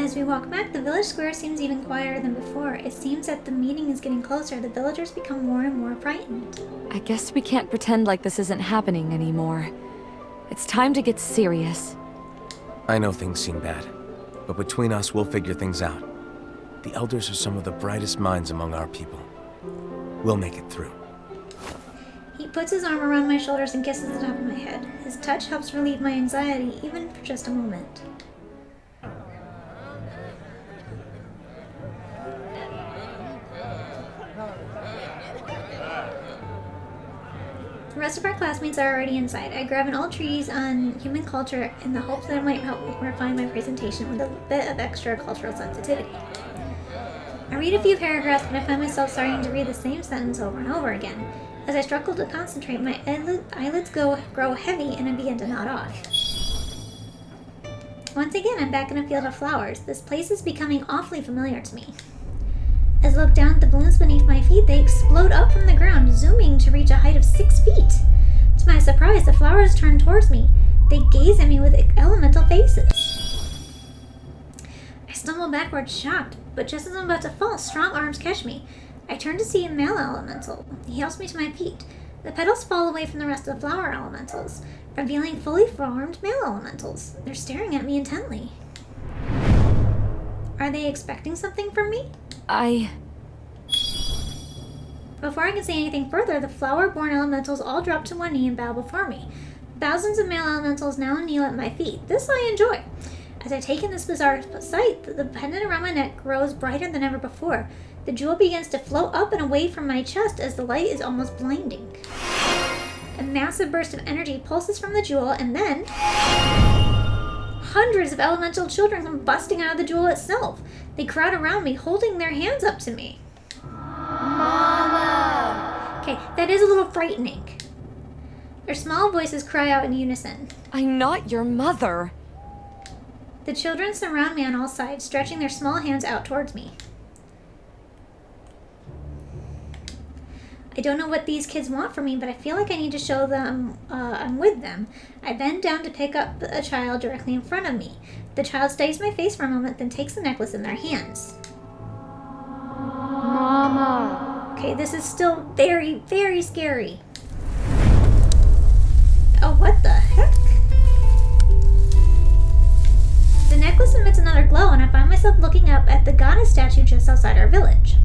As we walk back, the village square seems even quieter than before. It seems that the meeting is getting closer. The villagers become more and more frightened. I guess we can't pretend like this isn't happening anymore. It's time to get serious. I know things seem bad, but between us, we'll figure things out. The elders are some of the brightest minds among our people. We'll make it through. He puts his arm around my shoulders and kisses the top of my head. His touch helps relieve my anxiety, even for just a moment. The rest of our classmates are already inside. I grab an old treatise on human culture in the hopes that it might help me refine my presentation with a bit of extra cultural sensitivity. I read a few paragraphs, but I find myself starting to read the same sentence over and over again. As I struggle to concentrate, my eyelids grow heavy and I begin to nod off. Once again, I'm back in a field of flowers. This place is becoming awfully familiar to me. As I look down at the blooms beneath my feet, they explode up from the ground, zooming to reach a height of 6 feet. To my surprise, the flowers turn towards me. They gaze at me with elemental faces. I stumble backwards, shocked, but just as I'm about to fall, strong arms catch me. I turn to see a male elemental. He helps me to my feet. The petals fall away from the rest of the flower elementals, revealing fully formed male elementals. They're staring at me intently. Are they expecting something from me? Before I can say anything further, the flower-born elementals all drop to one knee and bow before me. Thousands of male elementals now kneel at my feet. This I enjoy. As I take in this bizarre sight, the pendant around my neck grows brighter than ever before. The jewel begins to float up and away from my chest as the light is almost blinding. A massive burst of energy pulses from the jewel, and then hundreds of elemental children come busting out of the jewel itself. They crowd around me, holding their hands up to me. Mama! Okay, that is a little frightening. Their small voices cry out in unison. I'm not your mother. The children surround me on all sides, stretching their small hands out towards me. I don't know what these kids want from me, but I feel like I need to show them I'm with them. I bend down to pick up a child directly in front of me. The child studies my face for a moment, then takes the necklace in their hands. Mama! Okay, this is still very, very scary. Oh, what the heck? The necklace emits another glow, and I find myself looking up at the goddess statue just outside our village.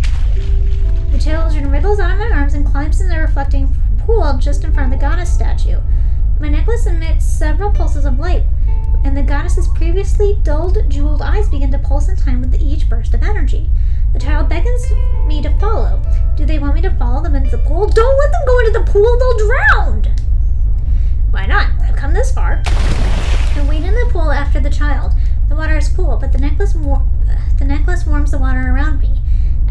The children wriggles out of my arms and climbs in the reflecting pool just in front of the goddess statue. My necklace emits several pulses of light, and the goddess's previously dulled, jeweled eyes begin to pulse in time with each burst of energy. The child beckons me to follow. Do they want me to follow them into the pool? Don't let them go into the pool, they'll drown! Why not? I've come this far. I wait in the pool after the child. The water is cool, but the necklace warms the water around me.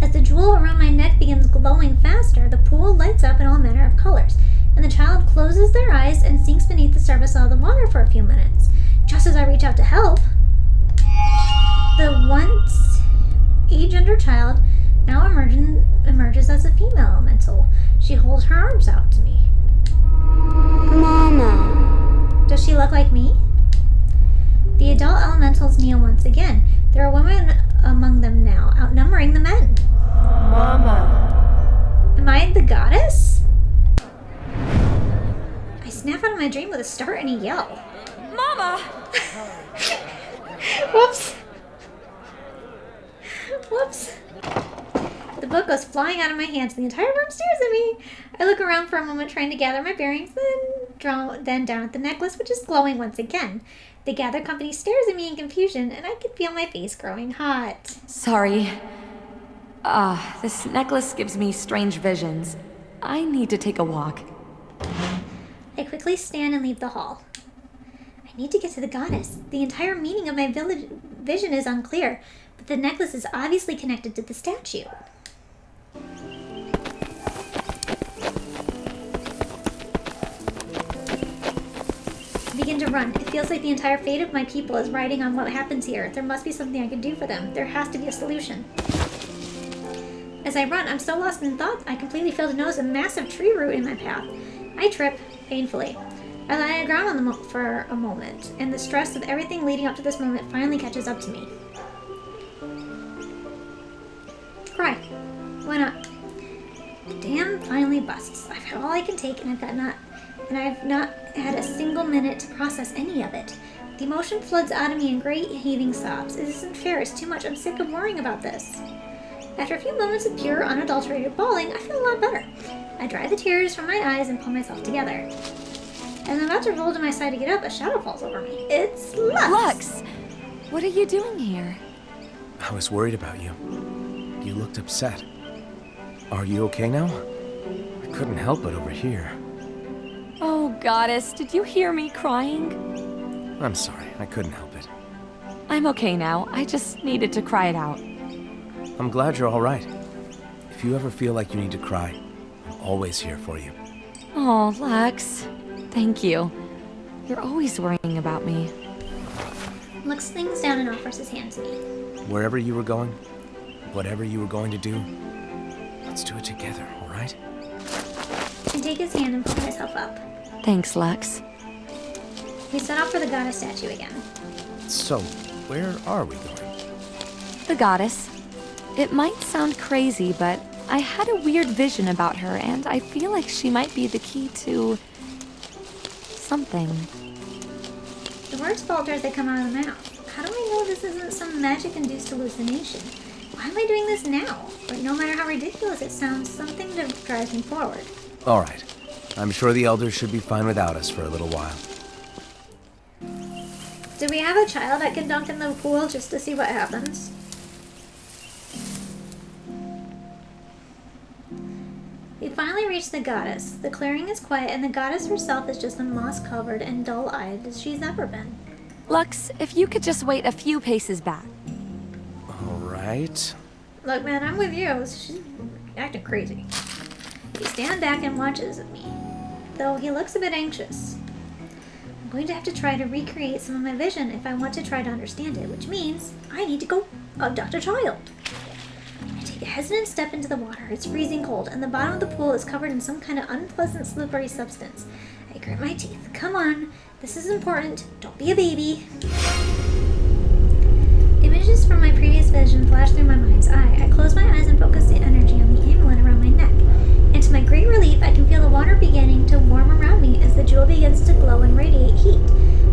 As the jewel around my neck begins glowing faster, the pool lights up in all manner of colors, and the child closes their eyes and sinks beneath the surface of the water for a few minutes. Just as I reach out to help, the once agender child now emerges as a female elemental. She holds her arms out to me. Mama! Does she look like me? The adult elementals kneel once again. There are women among them now, outnumbering the men. Mama! Am I the goddess? I snap out of my dream with a start and a yell. Mama! Whoops. Whoops. The book goes flying out of my hands. The entire room stares at me. I look around for a moment trying to gather my bearings, then down at the necklace, which is glowing once again. The gathered company stares at me in confusion, and I can feel my face growing hot. Sorry. This necklace gives me strange visions. I need to take a walk. I quickly stand and leave the hall. I need to get to the goddess. The entire meaning of my vision is unclear, but the necklace is obviously connected to the statue. I begin to run. It feels like the entire fate of my people is riding on what happens here. There must be something I can do for them. There has to be a solution. As I run, I'm so lost in thought, I completely fail to notice a massive tree root in my path. I trip, painfully. I lie on the ground for a moment, and the stress of everything leading up to this moment finally catches up to me. cry. Why not? The dam finally busts. I've had all I can take, and I've not had a single minute to process any of it. The emotion floods out of me in great heaving sobs. It isn't fair. It's too much. I'm sick of worrying about this. After a few moments of pure, unadulterated bawling, I feel a lot better. I dry the tears from my eyes and pull myself together. As I'm about to roll to my side to get up, a shadow falls over me. It's Lux! Lux! What are you doing here? I was worried about you. You looked upset. Are you okay now? I couldn't help it over here. Oh, Goddess, did you hear me crying? I'm sorry, I couldn't help it. I'm okay now. I just needed to cry it out. I'm glad you're all right. If you ever feel like you need to cry, I'm always here for you. Oh, Lux. Thank you. You're always worrying about me. Lux slings down and offers his hand to me. Wherever you were going, whatever you were going to do, let's do it together, all right? I take his hand and pull myself up. Thanks, Lux. We set off for the goddess statue again. So, where are we going? The Goddess. It might sound crazy, but I had a weird vision about her, and I feel like she might be the key to... something. The words falter as they come out of the mouth. How do I know this isn't some magic-induced hallucination? Why am I doing this now? But no matter how ridiculous it sounds, something that drives me forward. All right. I'm sure the elders should be fine without us for a little while. Do we have a child I can dunk in the pool just to see what happens? We finally reach the goddess. The clearing is quiet, and the goddess herself is just as moss-covered and dull-eyed as she's ever been. Lux, if you could just wait a few paces back. All right. Look, man, I'm with you. She's acting crazy. He stands back and watches me, though he looks a bit anxious. I'm going to have to try to recreate some of my vision if I want to try to understand it, which means I need to go abduct a child. I take a hesitant step into the water. It's freezing cold, and the bottom of the pool is covered in some kind of unpleasant, slippery substance. I grit my teeth. Come on, this is important. Don't be a baby. Images from my previous vision flash through my mind's eye. I close my eyes and focus the energy on the amulet around my neck. And to my great relief, I can feel the water beginning to warm around me as the jewel begins to glow and radiate heat.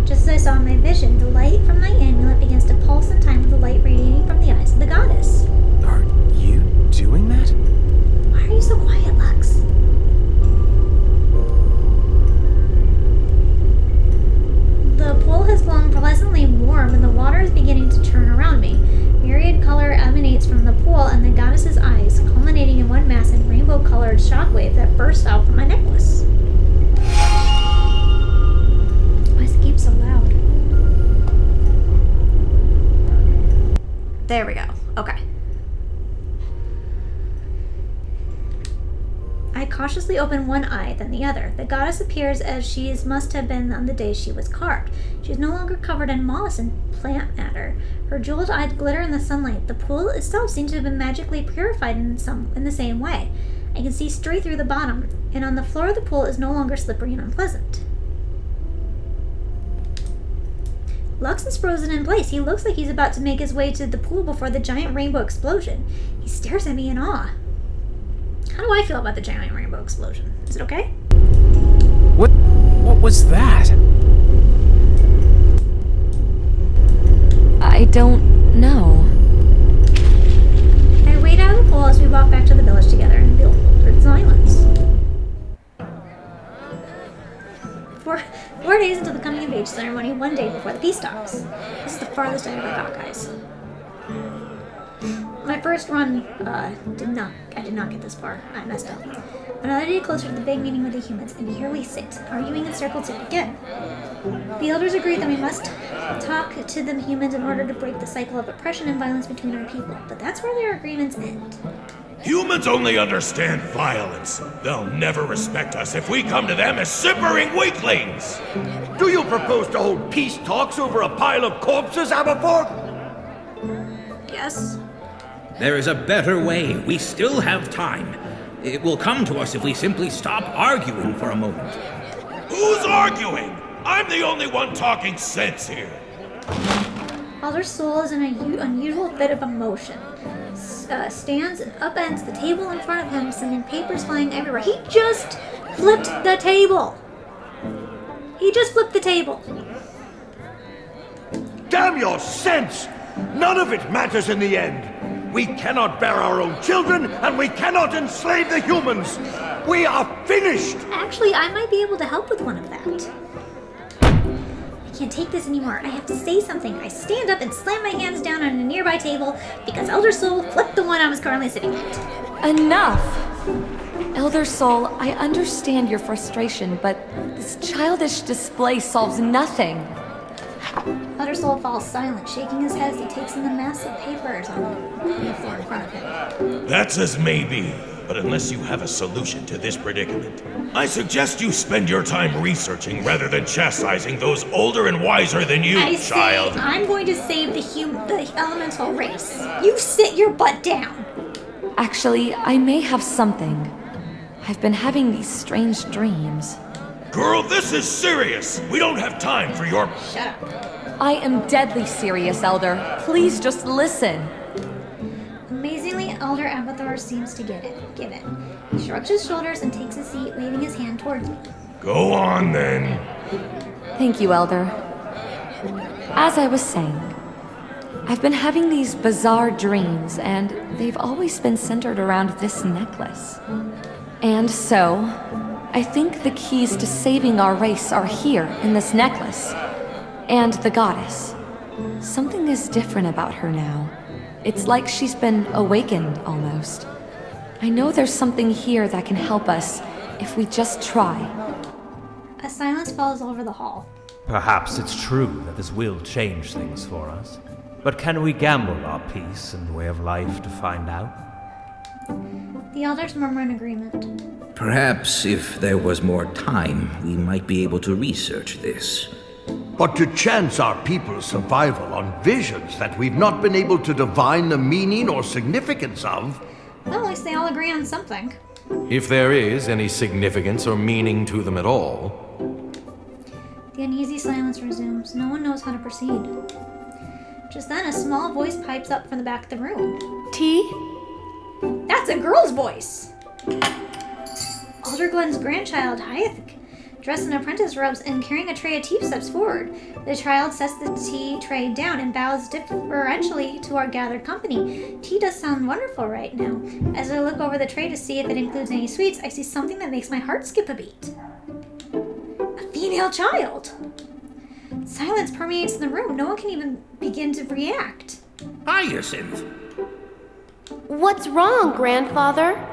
Just as I saw in my vision, the light from my amulet begins to pulse in time with the light radiating from the eyes of the goddess. Are you doing that? Why are you so quiet, Lux? The pool has grown pleasantly warm, and the water is beginning to turn around me. Myriad color emanates from the pool and the goddess's eyes, culminating in one massive rainbow-colored shockwave that bursts out from my necklace. Why does it keep so loud? There we go. Okay. I cautiously open one eye, then the other. The goddess appears as she must have been on the day she was carved. She is no longer covered in moss and plant matter. Her jeweled eyes glitter in the sunlight. The pool itself seems to have been magically purified in the same way. I can see straight through the bottom, and on the floor of the pool is no longer slippery and unpleasant. Lux is frozen in place. He looks like he's about to make his way to the pool before the giant rainbow explosion. He stares at me in awe. How do I feel about the giant rainbow explosion? Is it okay? What was that? I don't know. I wade out of the pool as we walk back to the village together in bewildered silence. 4 days until the coming of age ceremony, 1 day before the peace talks. This is the farthest I ever got, guys. My first run, I did not get this far. I messed up. Another day closer to the big meeting with the humans, and here we sit, arguing in circles yet again. The elders agree that we must talk to the humans in order to break the cycle of oppression and violence between our people, but that's where their agreements end. Humans only understand violence. They'll never respect us if we come to them as simpering weaklings! Do you propose to hold peace talks over a pile of corpses, Aberforth? Yes? There is a better way. We still have time. It will come to us if we simply stop arguing for a moment. Who's arguing? I'm the only one talking sense here. Alder's soul is in an unusual fit of emotion. stands and upends the table in front of him, sending papers flying everywhere. He just flipped the table. He just flipped the table. Damn your sense! None of it matters in the end. We cannot bear our own children, and we cannot enslave the humans. We are finished! Actually, I might be able to help with one of that. I can't take this anymore. I have to say something. I stand up and slam my hands down on a nearby table because Elder Soul flipped the one I was currently sitting at. Enough! Elder Soul, I understand your frustration, but this childish display solves nothing. Elder Soul falls silent, shaking his head as he takes in the massive papers on the floor in front of him. That's as may be, but unless you have a solution to this predicament, I suggest you spend your time researching rather than chastising those older and wiser than you, I child. say I'm going to save the elemental race. You sit your butt down. Actually, I may have something. I've been having these strange dreams. Girl, this is serious. We don't have time for your... Shut up. I am deadly serious, Elder. Please just listen. Amazingly, Elder Abathor seems to get it. He shrugs his shoulders and takes a seat, waving his hand towards me. Go on, then. Thank you, Elder. As I was saying, I've been having these bizarre dreams, and they've always been centered around this necklace. And so, I think the keys to saving our race are here in this necklace. And the goddess. Something is different about her now. It's like she's been awakened, almost. I know there's something here that can help us if we just try. A silence falls over the hall. Perhaps it's true that this will change things for us. But can we gamble our peace and way of life to find out? The elders murmur in agreement. Perhaps if there was more time, we might be able to research this. But to chance our people's survival on visions that we've not been able to divine the meaning or significance of... Well, at least they all agree on something. If there is any significance or meaning to them at all. The uneasy silence resumes. No one knows how to proceed. Just then, a small voice pipes up from the back of the room. T? That's a girl's voice! Alder Glen's grandchild, Hyathic, dressed in apprentice robes and carrying a tray of tea, steps forward. The child sets the tea tray down and bows deferentially to our gathered company. Tea does sound wonderful right now. As I look over the tray to see if it includes any sweets, I see something that makes my heart skip a beat. A female child! Silence permeates the room. No one can even begin to react. Hyacinth! What's wrong, grandfather?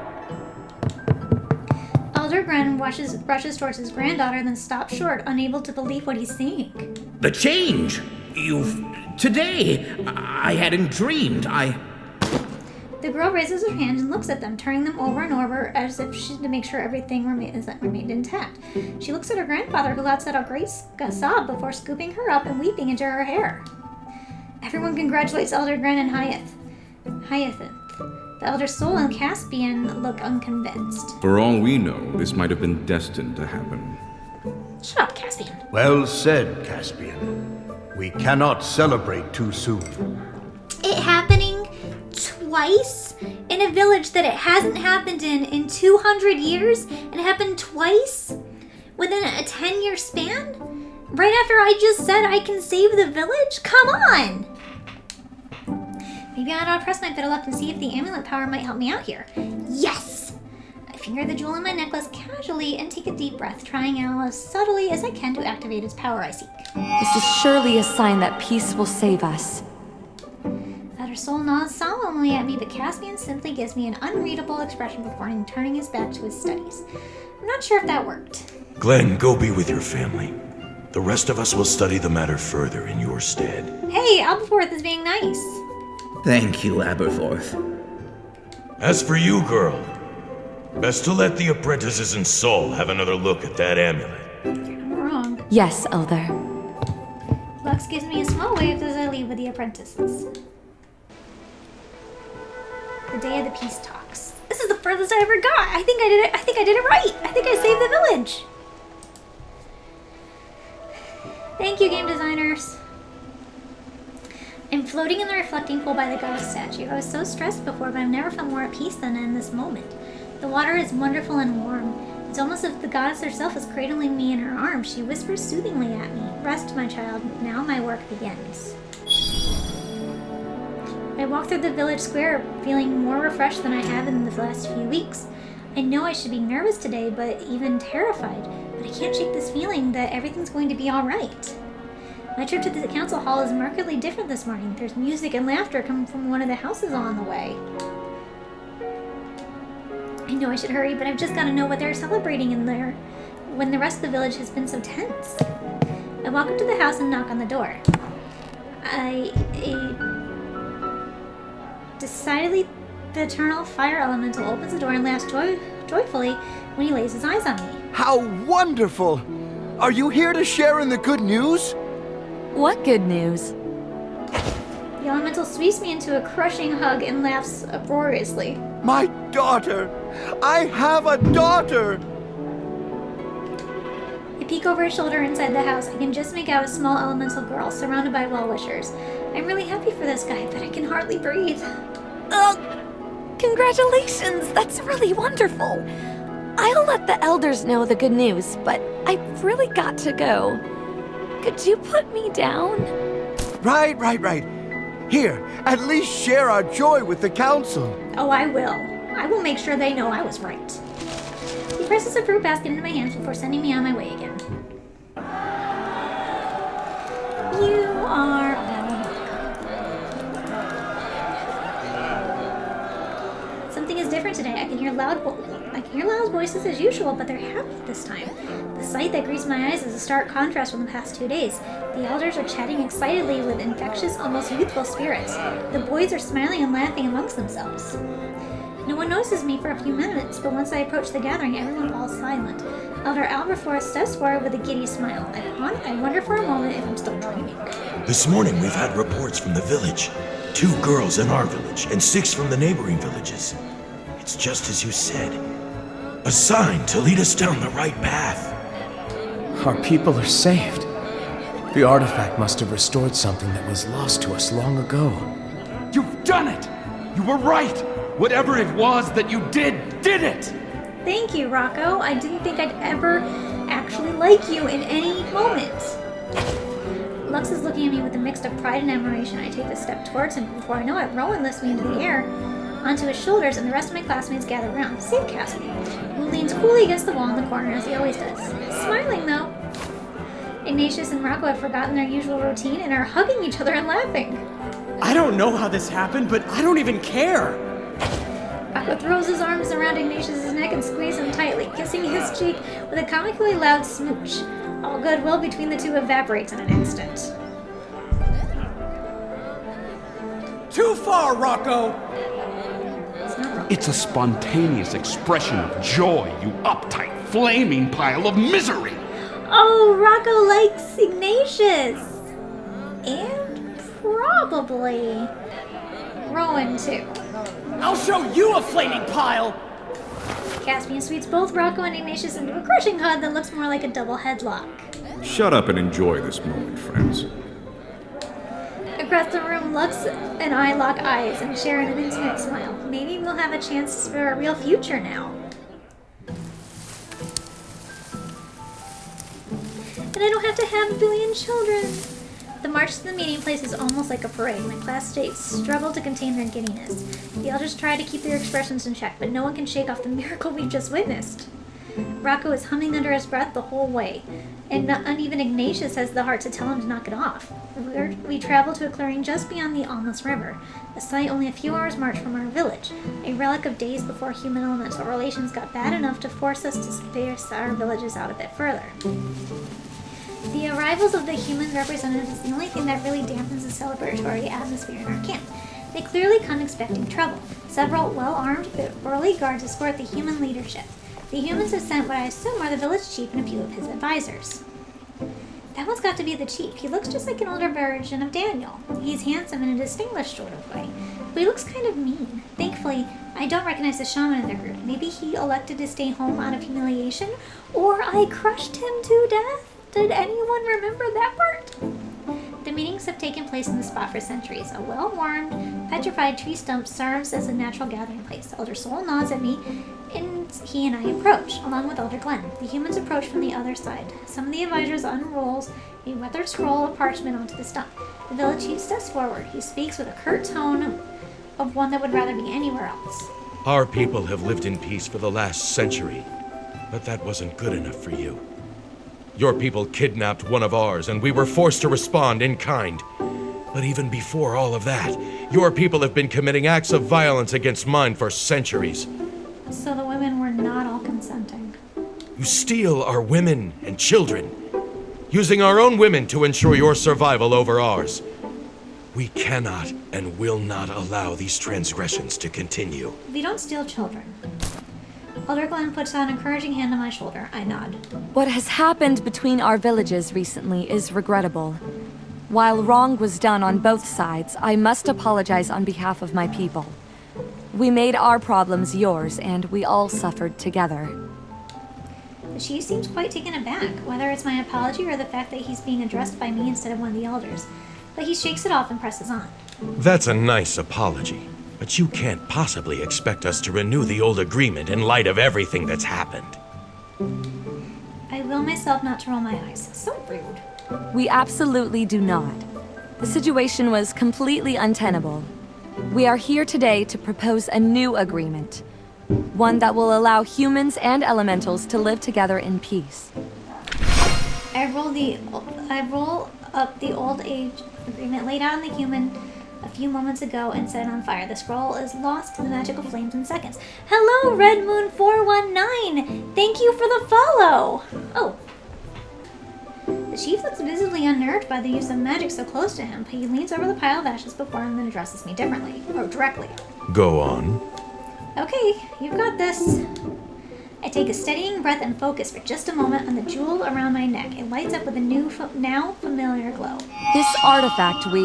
Elder Gren rushes towards his granddaughter, then stops short, unable to believe what he's seeing. The change! Today, I hadn't dreamed. The girl raises her hands and looks at them, turning them over and over as if to make sure everything remained intact. She looks at her grandfather, who lets out a great sob before scooping her up and weeping into her hair. Everyone congratulates Elder Gren and Hyacinth. The Elder Soul and Caspian look unconvinced. For all we know, this might have been destined to happen. Shut up, Caspian. Well said, Caspian. We cannot celebrate too soon. It happening twice in a village that it hasn't happened in 200 years, and it happened twice within a 10-year span? Right after I just said I can save the village? Come on! Maybe I ought to press my bit of luck and see if the amulet power might help me out here. Yes! I finger the jewel in my necklace casually and take a deep breath, trying out as subtly as I can to activate its power I seek. This is surely a sign that peace will save us. Elder Soul nods solemnly at me, but Caspian simply gives me an unreadable expression before turning his back to his studies. I'm not sure if that worked. Glenn, go be with your family. The rest of us will study the matter further in your stead. Hey, Aberforth is being nice. Thank you, Aberforth. As for you, girl, best to let the apprentices in Seoul have another look at that amulet. I'm wrong. Yes, Elder. Lux gives me a small wave as I leave with the apprentices. The day of the peace talks. This is the furthest I ever got. I think I did it. I think I did it right. I think I saved the village. Thank you, game designers. I'm floating in the reflecting pool by the goddess statue. I was so stressed before, but I've never felt more at peace than in this moment. The water is wonderful and warm. It's almost as if the goddess herself is cradling me in her arms. She whispers soothingly at me. Rest, my child. Now my work begins. I walk through the village square feeling more refreshed than I have in the last few weeks. I know I should be nervous today, but even terrified. But I can't shake this feeling that everything's going to be alright. My trip to the council hall is markedly different this morning. There's music and laughter coming from one of the houses on the way. I know I should hurry, but I've just got to know what they're celebrating in there when the rest of the village has been so tense. I walk up to the house and knock on the door. Decidedly, the eternal fire elemental opens the door and laughs joyfully when he lays his eyes on me. How wonderful! Are you here to share in the good news? What good news? The elemental sweeps me into a crushing hug and laughs uproariously. My daughter! I have a daughter! I peek over his shoulder inside the house. I can just make out a small elemental girl surrounded by well-wishers. I'm really happy for this guy, but I can hardly breathe. Congratulations! That's really wonderful. I'll let the elders know the good news, but I've really got to go. Could you put me down? Right. Here, at least share our joy with the council. Oh, I will. I will make sure they know I was right. He presses a fruit basket into my hands before sending me on my way again. You are welcome. Something is different today. I can hear loud voices as usual, but they're happy this time. The sight that greets my eyes is a stark contrast from the past 2 days. The elders are chatting excitedly with infectious, almost youthful spirits. The boys are smiling and laughing amongst themselves. No one notices me for a few minutes, but once I approach the gathering, everyone falls silent. Elder Alberforth steps forward with a giddy smile. I wonder for a moment if I'm still dreaming. This morning we've had reports from the village. 2 girls in our village and 6 from the neighboring villages. It's just as you said. A sign to lead us down the right path. Our people are saved. The artifact must have restored something that was lost to us long ago. You've done it! You were right! Whatever it was that you did it! Thank you, Rocco. I didn't think I'd ever actually like you in any moment. Lux is looking at me with a mix of pride and admiration. I take a step towards him. Before I know it, Rowan lifts me into the air onto his shoulders, and the rest of my classmates gather around, save Cassie, who leans coolly against the wall in the corner as he always does. Smiling, though. Ignatius and Rocco have forgotten their usual routine and are hugging each other and laughing. I don't know how this happened, but I don't even care. Rocco throws his arms around Ignatius' neck and squeezes him tightly, kissing his cheek with a comically loud smooch. All goodwill between the two evaporates in an instant. Too far, Rocco! It's a spontaneous expression of joy, you uptight, flaming pile of misery! Oh, Rocco likes Ignatius! And probably Rowan, too. I'll show you a flaming pile! Caspian sweeps both Rocco and Ignatius into a crushing hug that looks more like a double headlock. Shut up and enjoy this moment, friends. Across the room, Lux and I lock eyes and share an intimate smile. Maybe we'll have a chance for a real future now. And I don't have to have a billion children. The march to the meeting place is almost like a parade. My classmates struggle to contain their giddiness. The elders try to keep their expressions in check, but no one can shake off the miracle we've just witnessed. Rocco is humming under his breath the whole way, and even Ignatius has the heart to tell him to knock it off. We travel to a clearing just beyond the Almas River, a site only a few hours' march from our village, a relic of days before human elemental relations got bad enough to force us to space our villages out a bit further. The arrivals of the human representatives is the only thing that really dampens the celebratory atmosphere in our camp. They clearly come expecting trouble. Several well-armed but burly guards escort the human leadership. The humans have sent what I assume are the village chief and a few of his advisors. That one's got to be the chief. He looks just like an older version of Daniel. He's handsome in a distinguished sort of way, but he looks kind of mean. Thankfully, I don't recognize the shaman in their group. Maybe he elected to stay home out of humiliation, or I crushed him to death? Did anyone remember that part? The meetings have taken place in the spot for centuries. A well-worn, petrified tree stump serves as a natural gathering place. Elder Soul nods at me, and he and I approach, along with Elder Glenn. The humans approach from the other side. Some of the advisors unrolls a weathered scroll of parchment onto the stump. The village chief steps forward. He speaks with a curt tone of one that would rather be anywhere else. Our people have lived in peace for the last century, but that wasn't good enough for you. Your people kidnapped one of ours, and we were forced to respond in kind. But even before all of that, your people have been committing acts of violence against mine for centuries. So the women were not all consenting. You steal our women and children, using our own women to ensure your survival over ours. We cannot and will not allow these transgressions to continue. We don't steal children. Elder Glenn puts an encouraging hand on my shoulder. I nod. What has happened between our villages recently is regrettable. While wrong was done on both sides, I must apologize on behalf of my people. We made our problems yours, and we all suffered together. The chief seems quite taken aback, whether it's my apology or the fact that he's being addressed by me instead of one of the elders. But he shakes it off and presses on. That's a nice apology, but you can't possibly expect us to renew the old agreement in light of everything that's happened. I will myself not to roll my eyes. So rude. We absolutely do not. The situation was completely untenable. We are here today to propose a new agreement. One that will allow humans and elementals to live together in peace. I roll up the old age agreement laid out on the human a few moments ago and set it on fire. The scroll is lost to the magical flames in seconds. Hello, Red Moon 419! Thank you for the follow! Oh. The chief looks visibly unnerved by the use of magic so close to him, but he leans over the pile of ashes before him and addresses me directly. Go on. Okay, you've got this. I take a steadying breath and focus for just a moment on the jewel around my neck. It lights up with a new, now familiar glow. This artifact we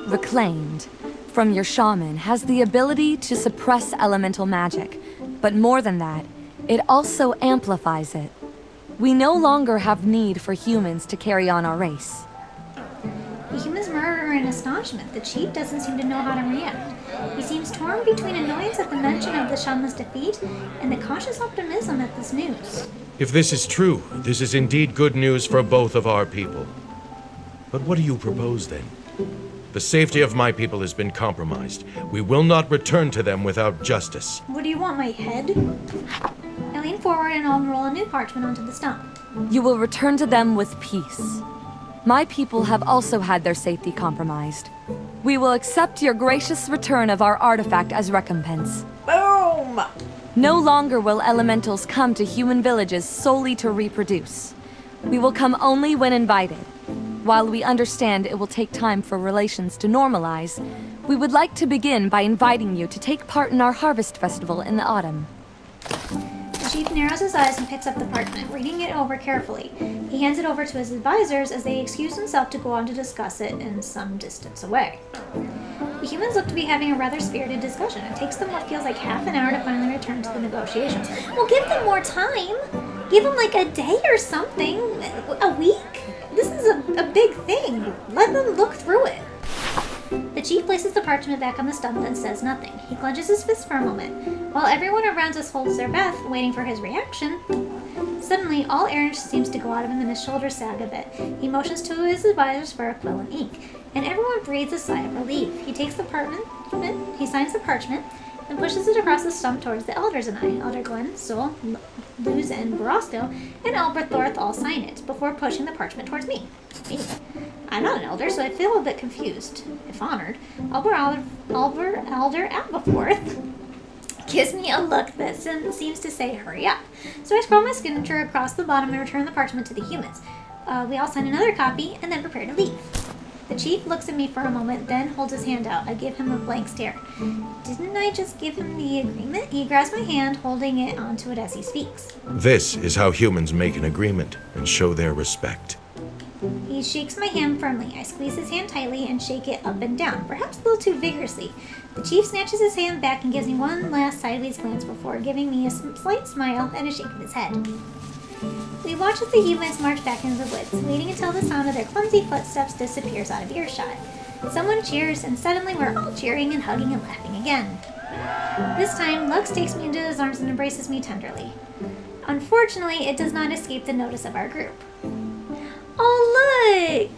reclaimed from your shaman has the ability to suppress elemental magic, but more than that, it also amplifies it. We no longer have need for humans to carry on our race. The humans murmur in astonishment. The chief doesn't seem to know how to react. He seems torn between annoyance at the mention of the shaman's defeat and the cautious optimism at this news. If this is true, this is indeed good news for both of our people. But what do you propose then? The safety of my people has been compromised. We will not return to them without justice. What do you want, my head? I lean forward and I'll roll a new parchment onto the stump. You will return to them with peace. My people have also had their safety compromised. We will accept your gracious return of our artifact as recompense. Boom! No longer will elementals come to human villages solely to reproduce. We will come only when invited. While we understand it will take time for relations to normalize, we would like to begin by inviting you to take part in our harvest festival in the autumn. The chief narrows his eyes and picks up the parchment, reading it over carefully. He hands it over to his advisors as they excuse themselves to go on to discuss it in some distance away. The humans look to be having a rather spirited discussion. It takes them what feels like half an hour to finally return to the negotiations. Well, give them more time. Give them like a day or something. A week. This is a big thing. Let them look through it. The chief places the parchment back on the stump and says nothing. He clenches his fist for a moment, while everyone around us holds their breath, waiting for his reaction. Suddenly, all air seems to go out of him and his shoulders sag a bit. He motions to his advisors for a quill and ink, and everyone breathes a sigh of relief. He takes the parchment, he signs the parchment, and pushes it across the stump towards the elders and I. Elder Glenn, Sol, Luz, and Borosco, and Albert Thorth all sign it, before pushing the parchment towards me. I'm not an elder, so I feel a bit confused, if honored. Elder Aberforth gives me a look that seems to say, hurry up. So I scroll my signature across the bottom and return the parchment to the humans. We all sign another copy, and then prepare to leave. The chief looks at me for a moment, then holds his hand out. I give him a blank stare. Didn't I just give him the agreement? He grabs my hand, holding it onto it as he speaks. This is how humans make an agreement and show their respect. He shakes my hand firmly. I squeeze his hand tightly and shake it up and down, perhaps a little too vigorously. The chief snatches his hand back and gives me one last sideways glance before giving me a slight smile and a shake of his head. We watch as the humans march back into the woods, waiting until the sound of their clumsy footsteps disappears out of earshot. Someone cheers, and suddenly we're all cheering and hugging and laughing again. This time, Lux takes me into his arms and embraces me tenderly. Unfortunately, it does not escape the notice of our group. Oh, look!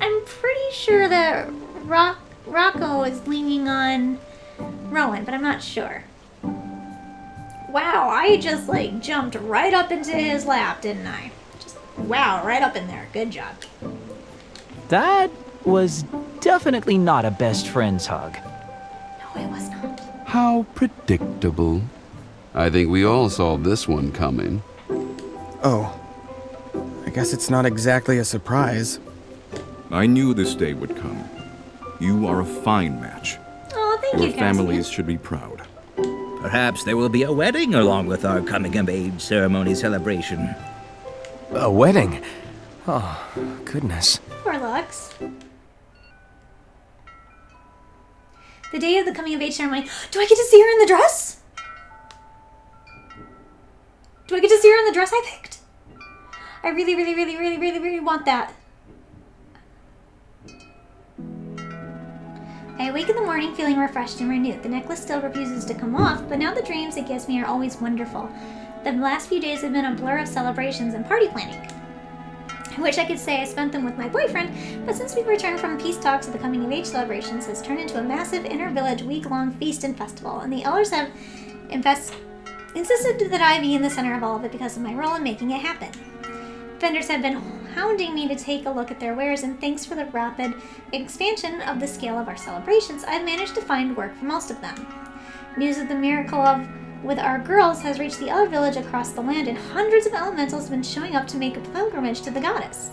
I'm pretty sure that Rocco is leaning on Rowan, but I'm not sure. Wow, I just jumped right up into his lap, didn't I? Just wow, right up in there. Good job. That was definitely not a best friend's hug. No, it was not. How predictable. I think we all saw this one coming. Oh. I guess it's not exactly a surprise. I knew this day would come. You are a fine match. Oh, thank you, Your families should be proud. Perhaps there will be a wedding along with our coming-of-age ceremony celebration. A wedding? Oh, goodness. Poor Lux. The day of the coming-of-age ceremony. Do I get to see her in the dress? Do I get to see her in the dress I picked? I really want that. I awake in the morning feeling refreshed and renewed. The necklace still refuses to come off, but now the dreams it gives me are always wonderful. The last few days have been a blur of celebrations and party planning. I wish I could say I spent them with my boyfriend, but since we've returned from peace talks, the coming-of-age celebrations has turned into a massive inter-village week-long feast and festival, and the elders have insisted that I be in the center of all of it because of my role in making it happen. Vendors have been hounding me to take a look at their wares, and thanks for the rapid expansion of the scale of our celebrations, I've managed to find work for most of them. News of the miracle with our girls has reached the other village across the land, and hundreds of elementals have been showing up to make a pilgrimage to the goddess.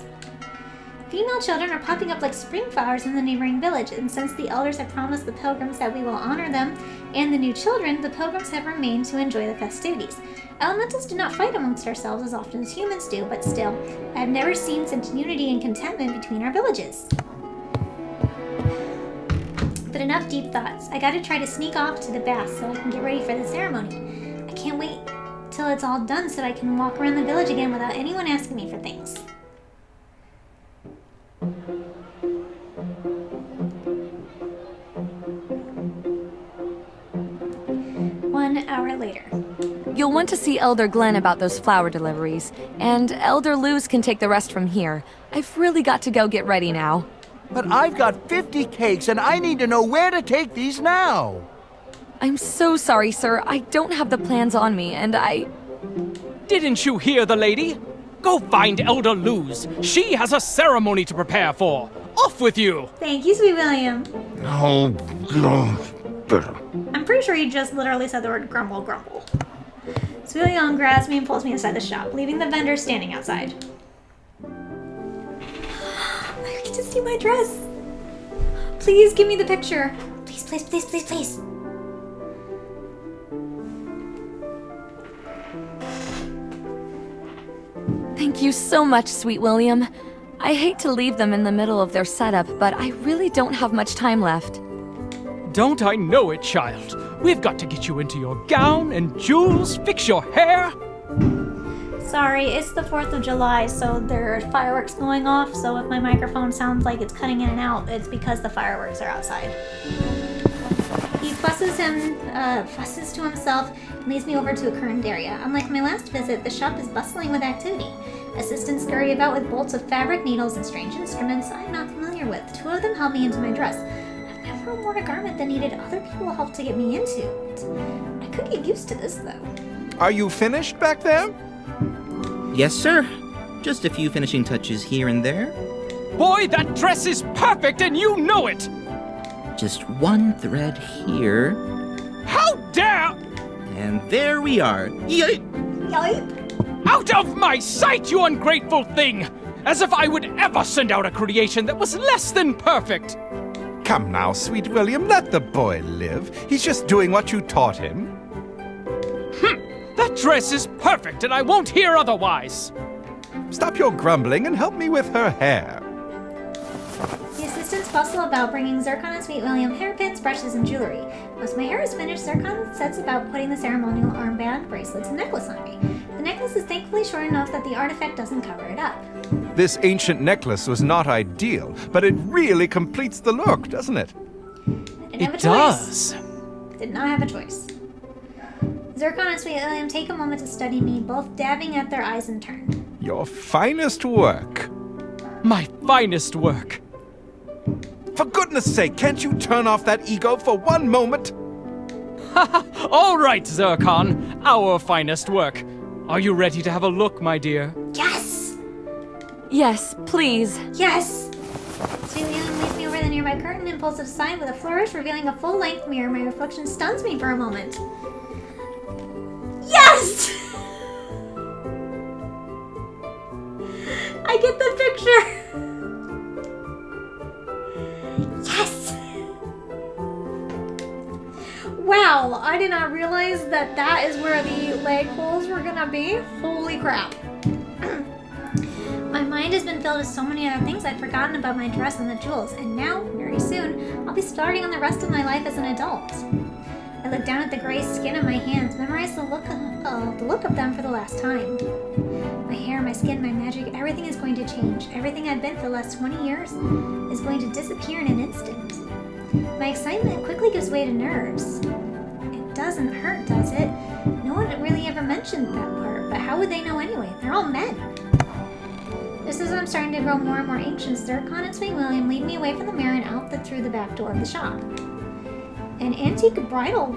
Female children are popping up like spring flowers in the neighboring village, and since the elders have promised the pilgrims that we will honor them and the new children, the pilgrims have remained to enjoy the festivities. Elementals do not fight amongst ourselves as often as humans do, but still, I have never seen such unity and contentment between our villages. But enough deep thoughts. I gotta try to sneak off to the bath so I can get ready for the ceremony. I can't wait till it's all done so I can walk around the village again without anyone asking me for things. 1 hour later. You'll want to see Elder Glenn about those flower deliveries, and Elder Luz can take the rest from here. I've really got to go get ready now. But I've got 50 cakes, and I need to know where to take these now. I'm so sorry, sir. I don't have the plans on me, and I... Didn't you hear the lady? Go find Elder Luz. She has a ceremony to prepare for. Off with you! Thank you, Sweet William. Oh, no. I'm pretty sure he just literally said the word grumble, grumble. Sweet William grabs me and pulls me inside the shop, leaving the vendor standing outside. I get to see my dress. Please give me the picture. Please, please, please, please, please. Thank you so much, Sweet William. I hate to leave them in the middle of their setup, but I really don't have much time left. Don't I know it, child? We've got to get you into your gown and jewels, fix your hair. Sorry, it's the 4th of July, so there are fireworks going off, so if my microphone sounds like it's cutting in and out, it's because the fireworks are outside. He fusses to himself and leads me over to a curtained area. Unlike my last visit, the shop is bustling with activity. Assistants scurry about with bolts of fabric, needles, and strange instruments I'm not familiar with. 2 of them help me into my dress. I've never worn a garment that needed other people help to get me into it. I could get used to this, though. Are you finished back there? Yes, sir. Just a few finishing touches here and there. Boy, that dress is perfect and you know it! Just one thread here. How dare! And there we are. Yeet! Yeet! Out of my sight, you ungrateful thing! As if I would ever send out a creation that was less than perfect! Come now, Sweet William, let the boy live. He's just doing what you taught him. That dress is perfect, and I won't hear otherwise! Stop your grumbling and help me with her hair. The assistants bustle about, bringing Zircon and Sweet William hairpins, brushes, and jewelry. Once my hair is finished, Zircon sets about putting the ceremonial armband, bracelets, and necklace on me. The necklace necklace is thankfully short enough that the artifact doesn't cover it up. This ancient necklace was not ideal, but it really completes the look, doesn't it? It does. Did not have a choice. Zircon and Sweet William take a moment to study me, both dabbing at their eyes in turn. Your finest work. My finest work. For goodness sake, can't you turn off that ego for one moment? All right, Zircon. Our finest work. Are you ready to have a look, my dear? Yes! Yes, please. Yes! Sweet William leads me over the nearby curtain and pulls it aside with a flourish, revealing a full-length mirror. My reflection stuns me for a moment. Yes! I get the picture! Yes! Wow, I did not realize that that is where the leg holes were gonna be. Holy crap. My mind has been filled with so many other things I'd forgotten about my dress and the jewels, and now, very soon, I'll be starting on the rest of my life as an adult. I look down at the gray skin on my hands, memorize the look of them for the last time. My hair, my skin, my magic, everything is going to change. Everything I've been for the last 20 years is going to disappear in an instant. My excitement quickly gives way to nerves. It doesn't hurt, does it? No one really ever mentioned that part, but how would they know anyway? They're all men. Just as I'm starting to grow more and more anxious, Zircon and Sweet William lead me away from the mirror and out through the back door of the shop. An antique bridal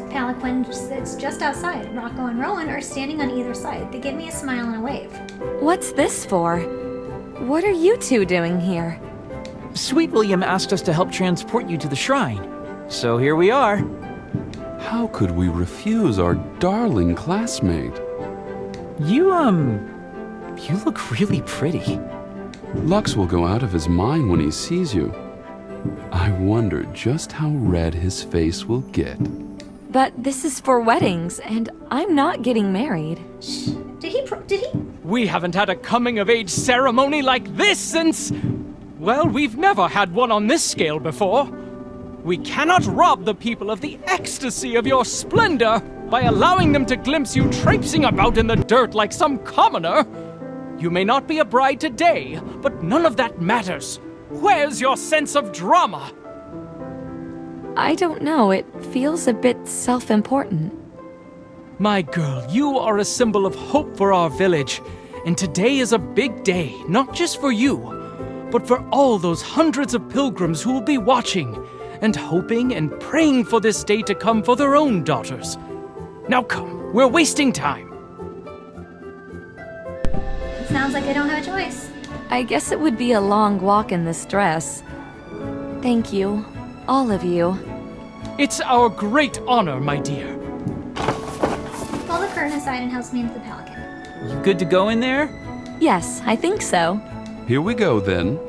palanquin sits just outside. Rocco and Rowan are standing on either side. They give me a smile and a wave. What's this for? What are you two doing here? Sweet William asked us to help transport you to the shrine. So here we are. How could we refuse our darling classmate? You look really pretty. Lux will go out of his mind when he sees you. I wonder just how red his face will get. But this is for weddings, and I'm not getting married. Shh. Did he? We haven't had a coming-of-age ceremony like this since... Well, we've never had one on this scale before. We cannot rob the people of the ecstasy of your splendor by allowing them to glimpse you traipsing about in the dirt like some commoner. You may not be a bride today, but none of that matters. Where's your sense of drama? I don't know, it feels a bit self-important. My girl, you are a symbol of hope for our village, and today is a big day, not just for you, but for all those hundreds of pilgrims who will be watching, and hoping and praying for this day to come for their own daughters. Now come, we're wasting time. It sounds like I don't have a choice. I guess it would be a long walk in this dress. Thank you, all of you. It's our great honor, my dear. Pull the curtain aside and helps me into the pelican. You good to go in there? Yes, I think so. Here we go, then.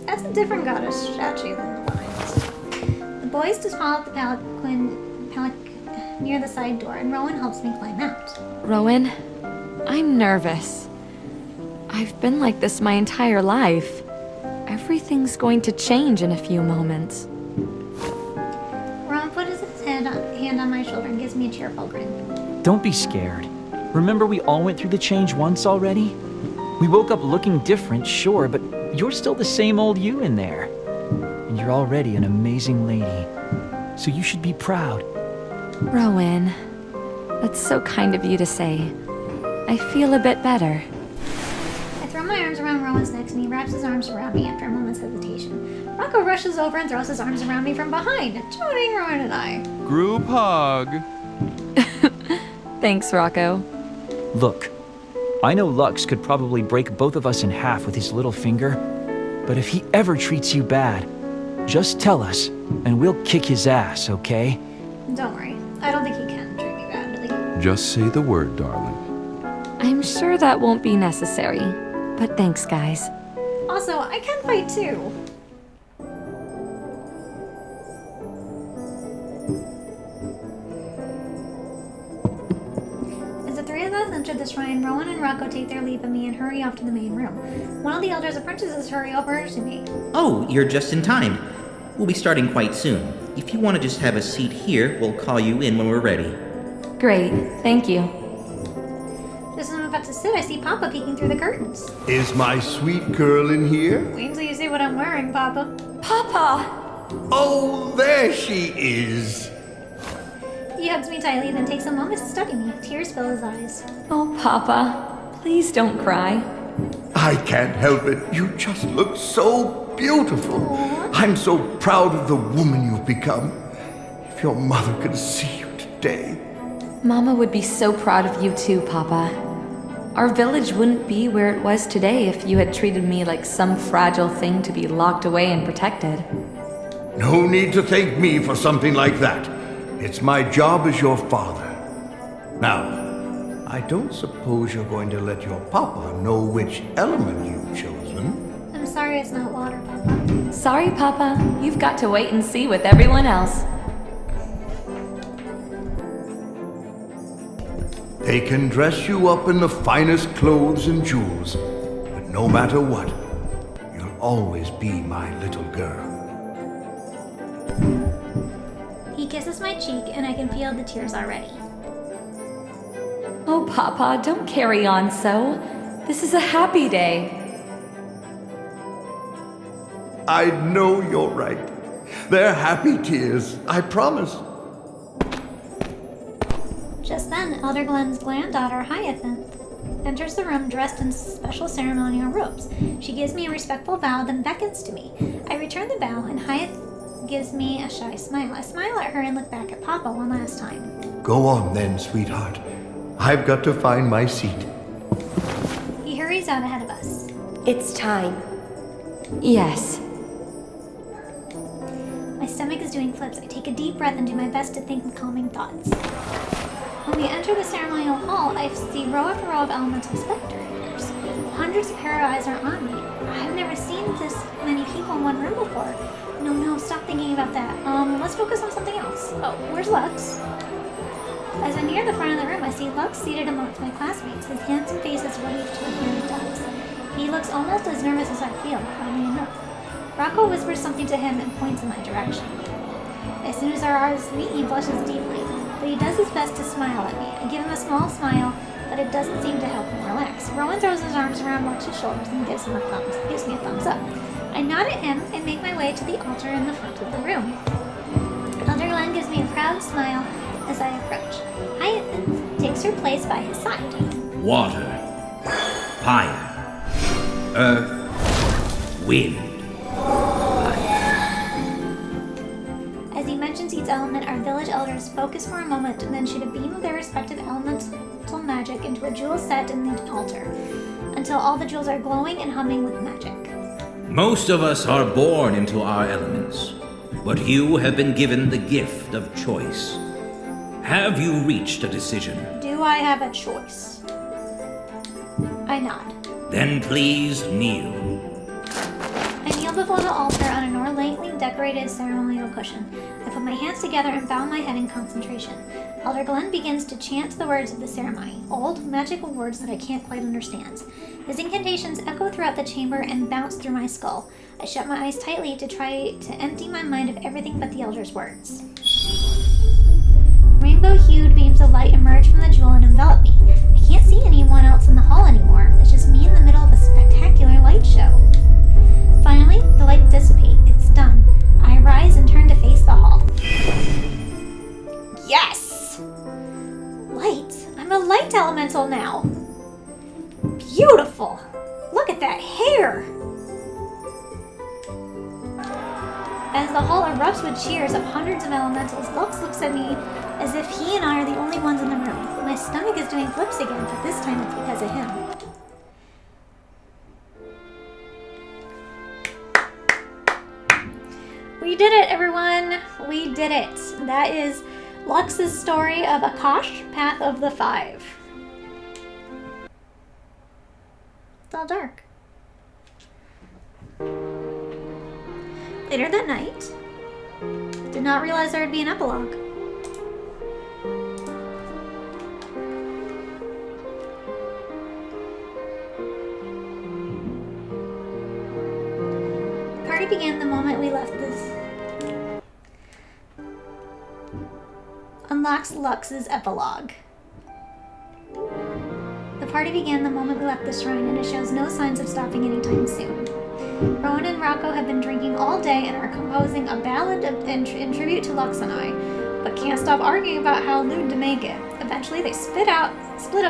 That's a different goddess statue than the one. The boys just follow the palanquin near the side door, and Rowan helps me climb out. Rowan, I'm nervous. I've been like this my entire life. Everything's going to change in a few moments. Rowan puts his hand on my shoulder and gives me a cheerful grin. Don't be scared. Remember we all went through the change once already? We woke up looking different, sure, but you're still the same old you in there. And you're already an amazing lady. So you should be proud. Rowan, that's so kind of you to say. I feel a bit better. I throw my arms around Rowan's neck and he wraps his arms around me after a moment's hesitation. Rocco rushes over and throws his arms around me from behind, joining Rowan and I. Group hug. Thanks, Rocco. Look, I know Lux could probably break both of us in half with his little finger, but if he ever treats you bad, just tell us, and we'll kick his ass, okay? Don't worry. I don't think he can treat me badly. Just say the word, darling. I'm sure that won't be necessary, but thanks, guys. Also, I can fight too. As the three of us enter the shrine, Rowan and Rocco take their leave of me and hurry off to the main room. One of the elders' apprentices hurry over to me. Oh, you're just in time. We'll be starting quite soon. If you want to just have a seat here, we'll call you in when we're ready. Great, thank you. Just as I'm about to sit, I see Papa peeking through the curtains. Is my sweet girl in here? Wait until you see what I'm wearing, Papa. Papa! Oh, there she is. He hugs me tightly, then takes a moment to study me. Tears fill his eyes. Oh, Papa, please don't cry. I can't help it. You just look so beautiful. Aww. I'm so proud of the woman you've become. If your mother could see you today. Mama would be so proud of you too, Papa. Our village wouldn't be where it was today if you had treated me like some fragile thing to be locked away and protected. No need to thank me for something like that. It's my job as your father. Now, I don't suppose you're going to let your papa know which element you've chosen. I'm sorry it's not water, Papa. Sorry, Papa. You've got to wait and see with everyone else. They can dress you up in the finest clothes and jewels, but no matter what, you'll always be my little girl. He kisses my cheek, and I can feel the tears already. Oh, Papa, don't carry on so. This is a happy day. I know you're right. They're happy tears, I promise. Just then, Elder Glenn's granddaughter, Hyacinth, enters the room dressed in special ceremonial robes. She gives me a respectful bow, then beckons to me. I return the bow, and Hyacinth gives me a shy smile. I smile at her and look back at Papa one last time. Go on then, sweetheart. I've got to find my seat. He hurries out ahead of us. It's time. Yes. My stomach is doing flips. I take a deep breath and do my best to think with calming thoughts. When we enter the ceremonial hall, I see row after row of elemental spectators. Hundreds of pair of eyes are on me. I've never seen this many people in one room before. No, stop thinking about that. Let's focus on something else. Oh, where's Lux? As I near the front of the room, I see Lux seated amongst my classmates, his handsome face is relieved to appear in dots. He looks almost as nervous as I feel, oddly enough. Rocco whispers something to him and points in my direction. As soon as our eyes meet, he blushes deeply, but he does his best to smile at me. I give him a small smile, but it doesn't seem to help him relax. Rowan throws his arms around Lux's shoulders and gives me a thumbs up. I nod at him and make my way to the altar in the front of the room. Elder Glenn gives me a proud smile as I approach. Hyacinth takes her place by his side. Water, fire, earth, wind, life. As he mentions each element, our village elders focus for a moment and then shoot a beam of their respective elemental magic into a jewel set in the altar, until all the jewels are glowing and humming with magic. Most of us are born into our elements, but you have been given the gift of choice. Have you reached a decision? Do I have a choice? I nod. Then please kneel. I kneel before the altar on an ornately decorated ceremonial cushion. I put my hands together and bow my head in concentration. Elder Glenn begins to chant the words of the ceremony, old, magical words that I can't quite understand. His incantations echo throughout the chamber and bounce through my skull. I shut my eyes tightly to try to empty my mind of everything but the Elder's words. Rainbow-hued beams of light emerge from the jewel and envelop me. I can't see anyone else in the hall anymore. It's just me in the middle of a spectacular light show. Finally, the light dissipates. It's done. I rise and turn to face the hall. Yes! Light. I'm a light elemental now. Beautiful! Look at that hair! As the hall erupts with cheers of hundreds of elementals, Lux looks at me as if he and I are the only ones in the room. My stomach is doing flips again, but this time it's because of him. We did it, everyone! We did it! That is Lux's story of Akash, Path of the Five. It's all dark. Later that night, did not realize there would be an epilogue. The party began the moment we left this unlocks Lux's epilogue. The party began the moment we left the shrine, and it shows no signs of stopping anytime soon. Rowan and Rocco have been drinking all day and are composing a ballad in tribute to Lux and I, but can't stop arguing about how lewd to make it. Eventually, they split up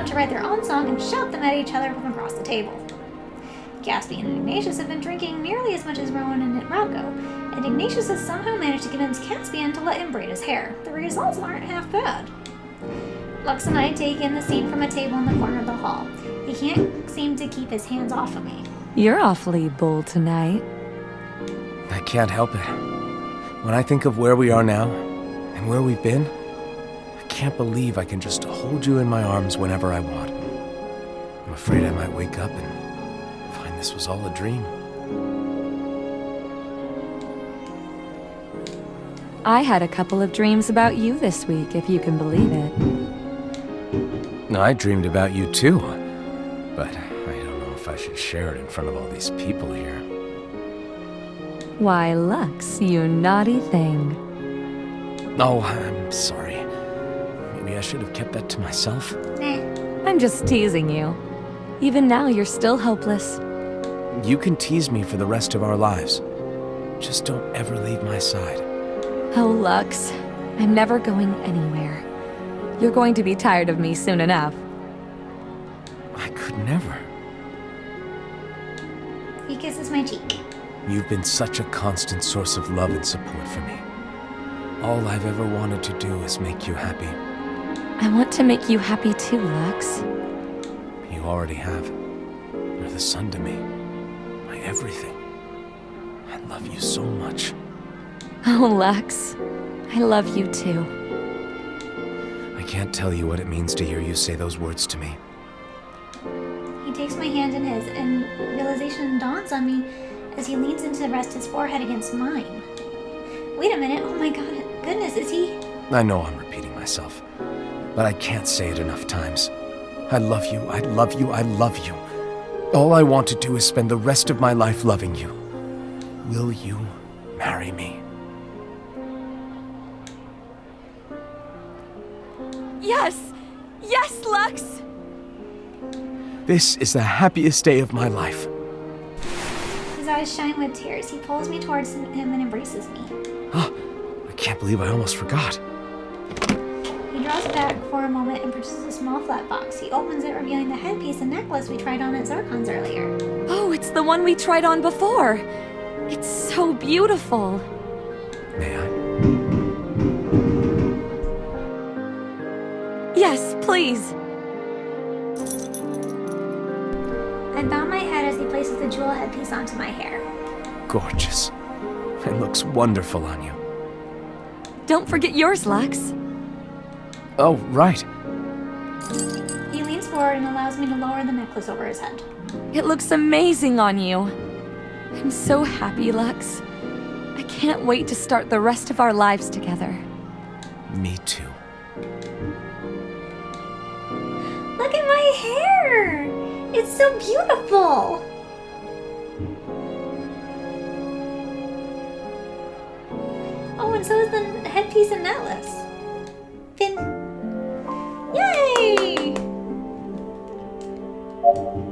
to write their own song and shout them at each other from across the table. Caspian and Ignatius have been drinking nearly as much as Rowan and Rocco, and Ignatius has somehow managed to convince Caspian to let him braid his hair. The results aren't half bad. Lux and I take in the scene from a table in the corner of the hall. He can't seem to keep his hands off of me. You're awfully bold tonight. I can't help it. When I think of where we are now, and where we've been, I can't believe I can just hold you in my arms whenever I want. I'm afraid I might wake up and find this was all a dream. I had a couple of dreams about you this week, if you can believe it. I dreamed about you too, but I don't know if I should share it in front of all these people here. Why, Lux, you naughty thing. Oh, I'm sorry. Maybe I should have kept that to myself. Nah. I'm just teasing you. Even now, you're still hopeless. You can tease me for the rest of our lives. Just don't ever leave my side. Oh, Lux, I'm never going anywhere. You're going to be tired of me soon enough. I could never. He kisses my cheek. You've been such a constant source of love and support for me. All I've ever wanted to do is make you happy. I want to make you happy too, Lux. You already have. You're the sun to me. My everything. I love you so much. Oh, Lux, I love you too. I can't tell you what it means to hear you say those words to me. He takes my hand in his, and realization dawns on me as he leans in to rest his forehead against mine. Wait a minute, oh my goodness, is he? I know I'm repeating myself, but I can't say it enough times. I love you, I love you, I love you. All I want to do is spend the rest of my life loving you. Will you marry me? Yes! Yes, Lux! This is the happiest day of my life. His eyes shine with tears. He pulls me towards him and embraces me. Oh, I can't believe I almost forgot. He draws back for a moment and produces a small flat box. He opens it, revealing the headpiece and necklace we tried on at Zarkon's earlier. Oh, it's the one we tried on before. It's so beautiful. May I? Yes, please. I bow my head as he places the jewel headpiece onto my hair. Gorgeous. It looks wonderful on you. Don't forget yours, Lux. Oh, right. He leans forward and allows me to lower the necklace over his head. It looks amazing on you. I'm so happy, Lux. I can't wait to start the rest of our lives together. Me too. Look at my hair! It's so beautiful! Oh, and so is the headpiece and necklace.